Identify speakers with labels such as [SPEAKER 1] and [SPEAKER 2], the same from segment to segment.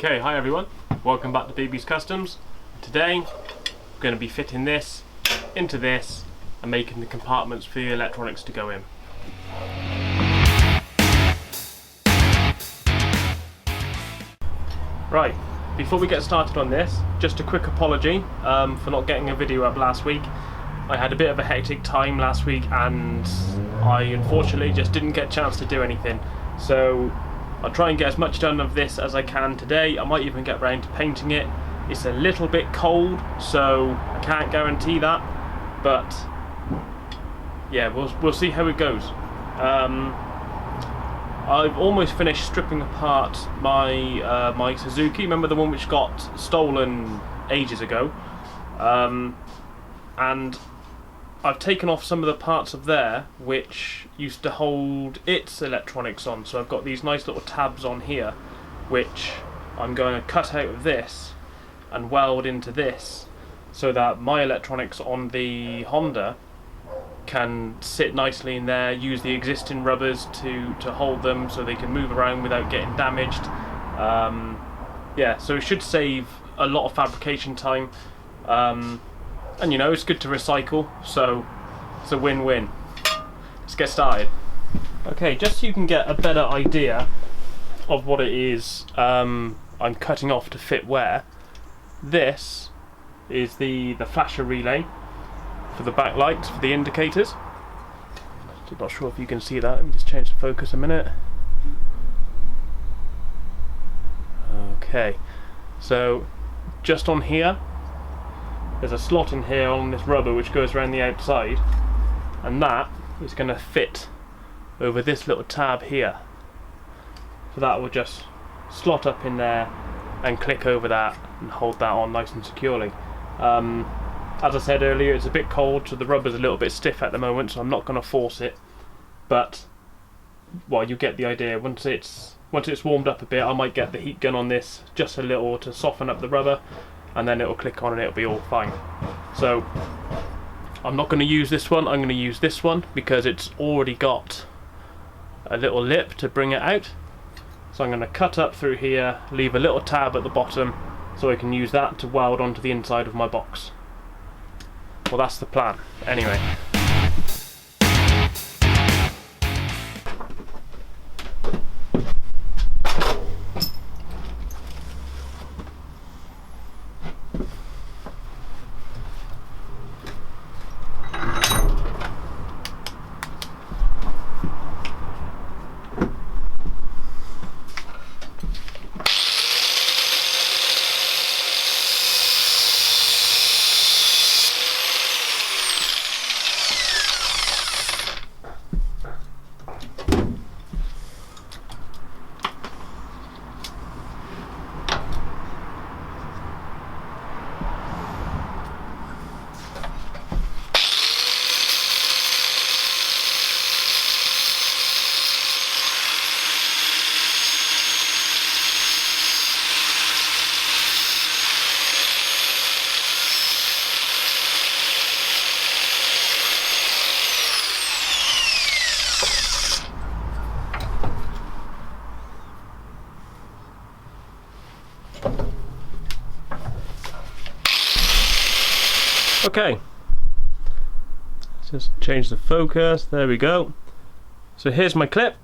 [SPEAKER 1] Okay, hi everyone, welcome back to BB's Customs. Today I'm going to be fitting this into this and making the compartments for the electronics to go in. Right, before we get started on this, just a quick apology for not getting a video up last week. I had a bit of a hectic time last week and I unfortunately just didn't get a chance to do anything. So I'll try and get as much done of this as I can today. I might even get round to painting it. It's a little bit cold, so I can't guarantee that, but yeah, we'll see how it goes. I've almost finished stripping apart my my Suzuki. Remember the one which got stolen ages ago? And I've taken off some of the parts of there which used to hold its electronics on. So I've got these nice little tabs on here which I'm going to cut out of this and weld into this so that my electronics on the Honda can sit nicely in there, use the existing rubbers to hold them so they can move around without getting damaged. Yeah, so it should save a lot of fabrication time. And you know, it's good to recycle, so it's a win-win. Let's get started. Okay, just so you can get a better idea of what it is I'm cutting off to fit where, this is the flasher relay for the backlights, for the indicators. I'm not sure if you can see that. Let me just change the focus a minute. Okay, so just on here, there's a slot in here on this rubber which goes around the outside, and that is going to fit over this little tab here. So that will just slot up in there and click over that and hold that on nice and securely. As I said earlier, it's a bit cold, so the rubber's a little bit stiff at the moment, so I'm not going to force it. But, well, you get the idea. Once it's warmed up a bit, I might get the heat gun on this just a little to soften up the rubber, and then it'll click on and it'll be all fine. So I'm not going to use this one, I'm going to use this one because it's already got a little lip to bring it out. So I'm going to cut up through here, leave a little tab at the bottom so I can use that to weld onto the inside of my box. Well, that's the plan anyway. Okay, just change the focus, there we go. So here's my clip.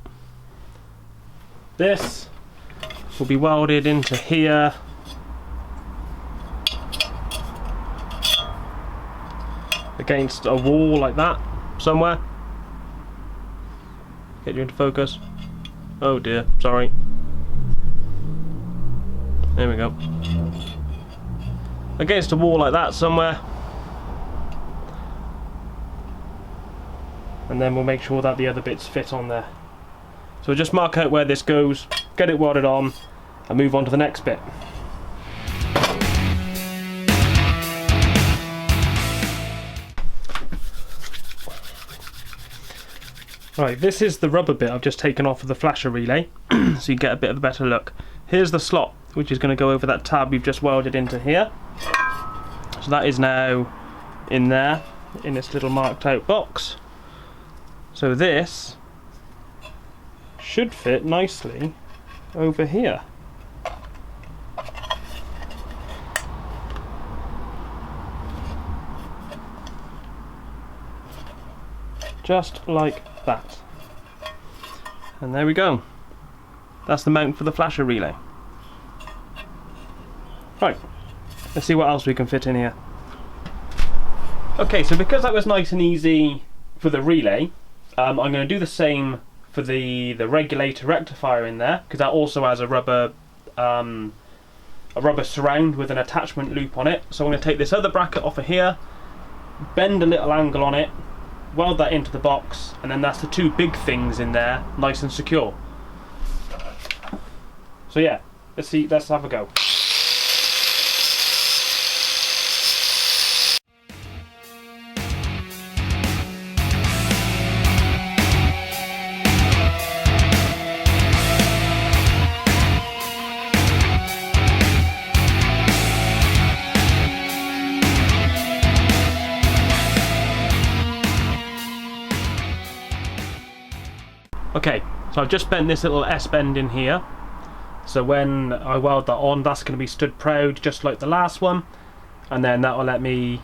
[SPEAKER 1] This will be welded into here. Against a wall like that, somewhere. Get you into focus. Oh dear, sorry. There we go. Against a wall like that somewhere. And then we'll make sure that the other bits fit on there. So we'll just mark out where this goes, get it welded on, and move on to the next bit. Right, this is the rubber bit I've just taken off of the flasher relay, so you get a bit of a better look. Here's the slot, which is going to go over that tab we've just welded into here. So that is now in there, in this little marked out box. So this should fit nicely over here. just like that. And there we go. That's the mount for the flasher relay. Right, let's see what else we can fit in here. Okay, so because that was nice and easy for the relay, I'm going to do the same for the regulator rectifier in there, because that also has a rubber surround with an attachment loop on it. So I'm going to take this other bracket off of here, bend a little angle on it, weld that into the box, and then that's the two big things in there, nice and secure. So yeah, let's have a go. Okay, so I've just bent this little S-bend in here, so when I weld that on, that's going to be stood proud just like the last one, and then that will let me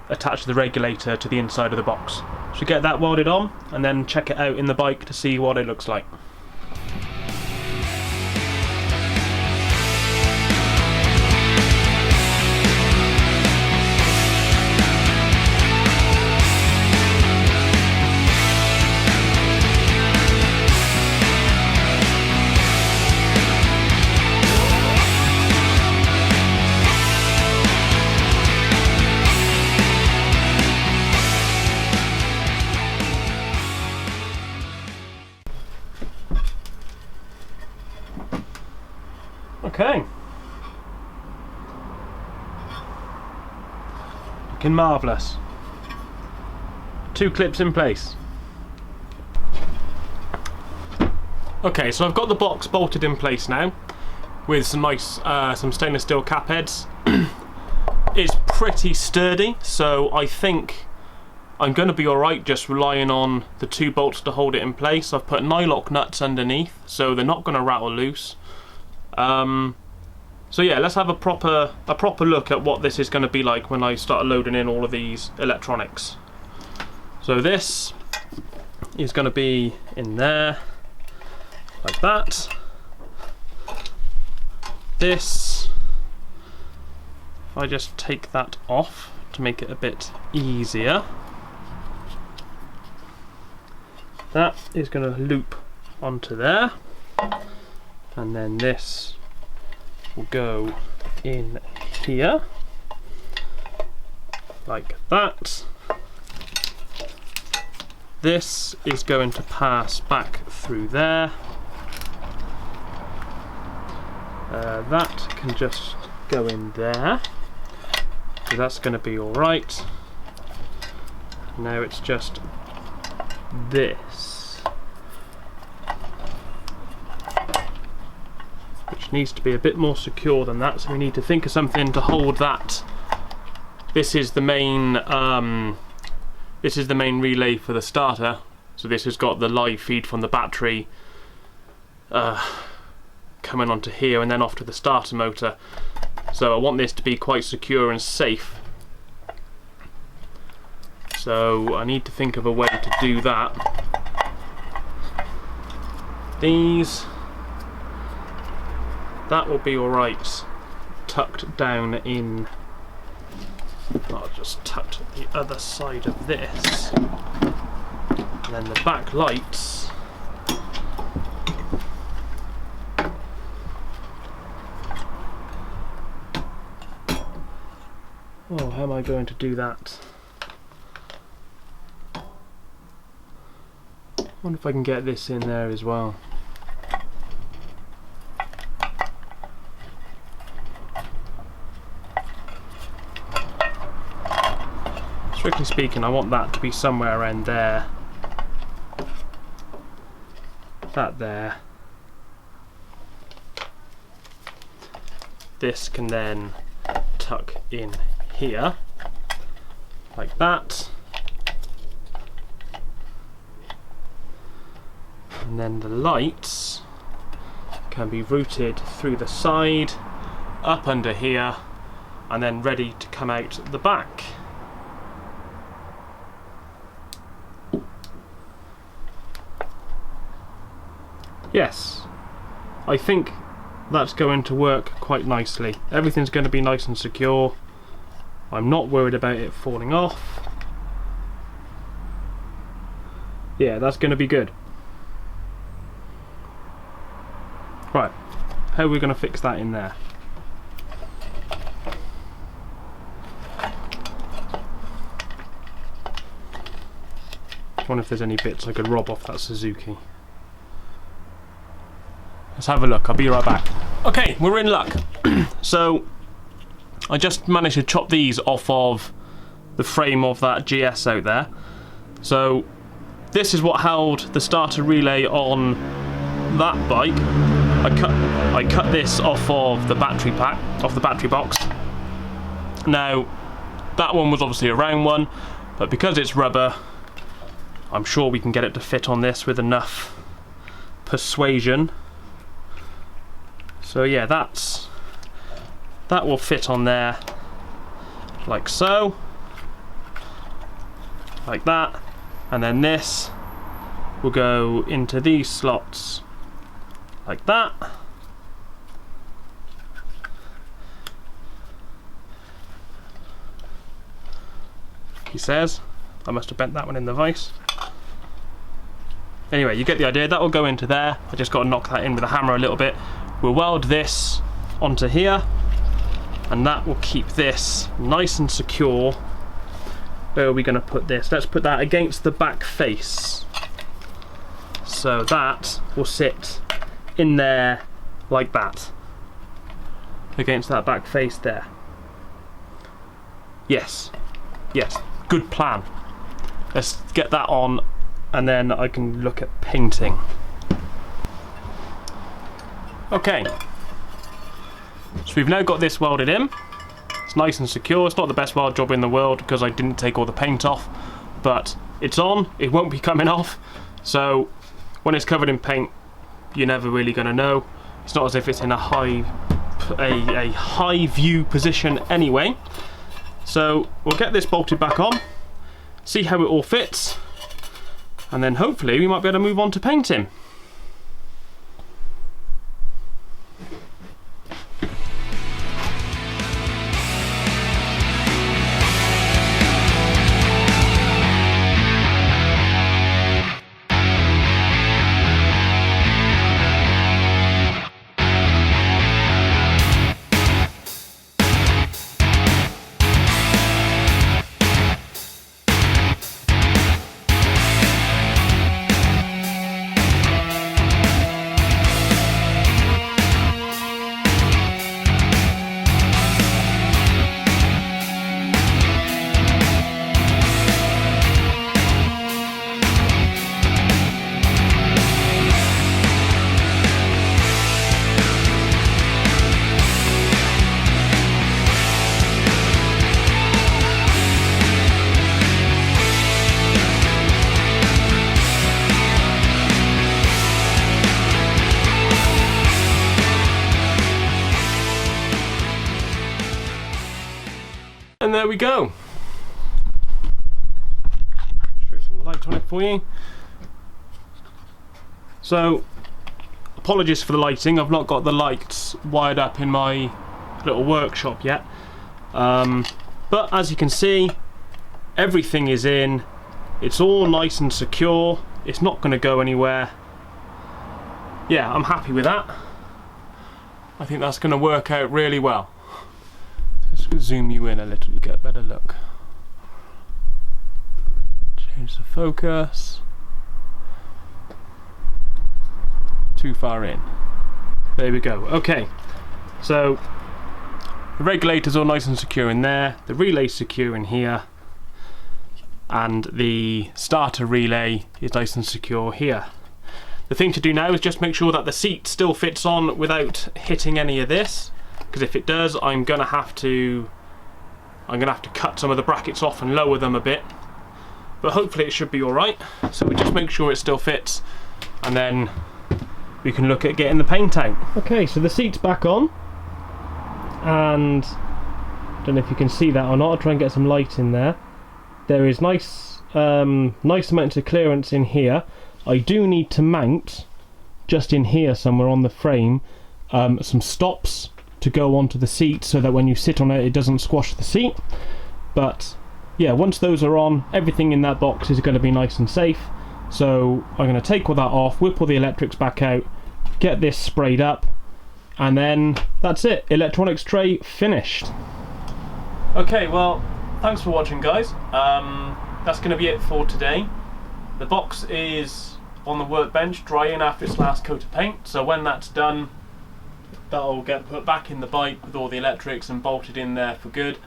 [SPEAKER 1] attach the regulator to the inside of the box. So get that welded on and then check it out in the bike to see what it looks like. Okay, looking marvellous. 2 clips in place. Okay, so I've got the box bolted in place now with some nice some stainless steel cap heads. It's pretty sturdy, so I think I'm going to be alright just relying on the 2 bolts to hold it in place. I've put nylock nuts underneath, so they're not going to rattle loose. So yeah, let's have a proper look at what this is going to be like when I start loading in all of these electronics. So this is going to be in there, like that. This, if I just take that off to make it a bit easier, that is going to loop onto there, and then this will go in here like that. This is going to pass back through there. That can just go in there, so that's going to be alright. Now it's just this, which needs to be a bit more secure than that, so we need to think of something to hold that. This is the main relay for the starter, so this has got the live feed from the battery coming onto here and then off to the starter motor, so I want this to be quite secure and safe. So I need to think of a way to do that. That will be alright tucked down in. I'll just tuck the other side of this, and then the back lights oh, how am I going to do that? I wonder if I can get this in there as well. Strictly speaking, I want that to be somewhere around there. That there. This can then tuck in here, like that. And then the lights can be routed through the side, up under here, and then ready to come out the back. yes, I think that's going to work quite nicely. Everything's going to be nice and secure. I'm not worried about it falling off. Yeah, that's going to be good. Right, how are we going to fix that in there? I wonder if there's any bits I could rob off that Suzuki. Let's have a look, I'll be right back. Okay, we're in luck. So, I just managed to chop these off of the frame of that GS out there. So, this is what held the starter relay on that bike. I cut this off of the battery pack, off the battery box. Now, that one was obviously a round one, but because it's rubber, I'm sure we can get it to fit on this with enough persuasion. So yeah, that will fit on there like so, like that, and then this will go into these slots like that. He says, I must have bent that one in the vise. Anyway, you get the idea, that will go into there. I just got to knock that in with a hammer a little bit. We'll weld this onto here, and that will keep this nice and secure. Where are we going to put this? Let's put that against the back face. So that will sit in there like that. Against that back face there. Yes. Yes. Good plan. Let's get that on, and then I can look at painting. Okay, so we've now got this welded in. It's nice and secure. It's not the best weld job in the world because I didn't take all the paint off, but it's on. It won't be coming off, so when it's covered in paint, you're never really going to know. It's not as if it's in a high view position anyway. So we'll get this bolted back on, see how it all fits, and then hopefully we might be able to move on to painting. And there we go. Show some light on it for you. So, apologies for the lighting. I've not got the lights wired up in my little workshop yet. But as you can see, everything is in. It's all nice and secure. It's not going to go anywhere. Yeah, I'm happy with that. I think that's going to work out really well. Let's zoom you in a little, you get a better look. Change the focus. Too far in. There we go. Okay, so the regulator's all nice and secure in there, the relay's secure in here, and the starter relay is nice and secure here. The thing to do now is just make sure that the seat still fits on without hitting any of this. Because if it does, I'm gonna have to cut some of the brackets off and lower them a bit. But hopefully it should be alright. So we just make sure it still fits, and then we can look at getting the paint out. Okay, so the seat's back on, and I don't know if you can see that or not. I'll try and get some light in there. There is nice amount of clearance in here. I do need to mount just in here somewhere on the frame some stops to go onto the seat so that when you sit on it, it doesn't squash the seat. But yeah, once those are on, everything in that box is going to be nice and safe. So I'm going to take all that off, whip all the electrics back out, get this sprayed up, and then that's it. Electronics tray finished. Okay, well, thanks for watching, guys. That's going to be it for today. The box is on the workbench drying after its last coat of paint, so when that's done, that'll get put back in the bike with all the electrics and bolted in there for good.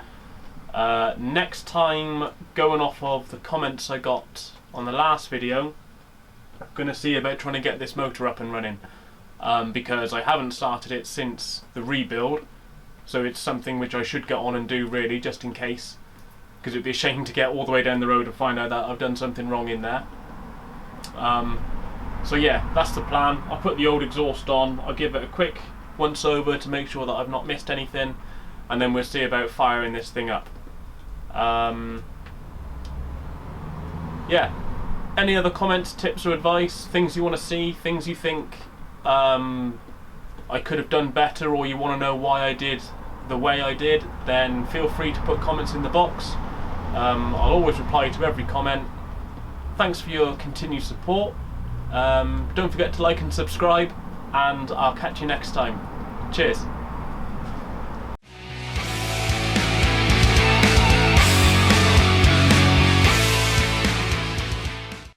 [SPEAKER 1] Next time, going off of the comments I got on the last video, I'm going to see about trying to get this motor up and running, because I haven't started it since the rebuild, so it's something which I should get on and do really, just in case, because it'd be a shame to get all the way down the road and find out that I've done something wrong in there. So yeah, that's the plan. I'll put the old exhaust on, I'll give it a quick once over to make sure that I've not missed anything, and then we'll see about firing this thing up. Yeah, any other comments, tips or advice, things you want to see, things you think I could have done better, or you want to know why I did the way I did, then feel free to put comments in the box. I'll always reply to every comment. Thanks for your continued support. Don't forget to like and subscribe, and I'll catch you next time. Cheers.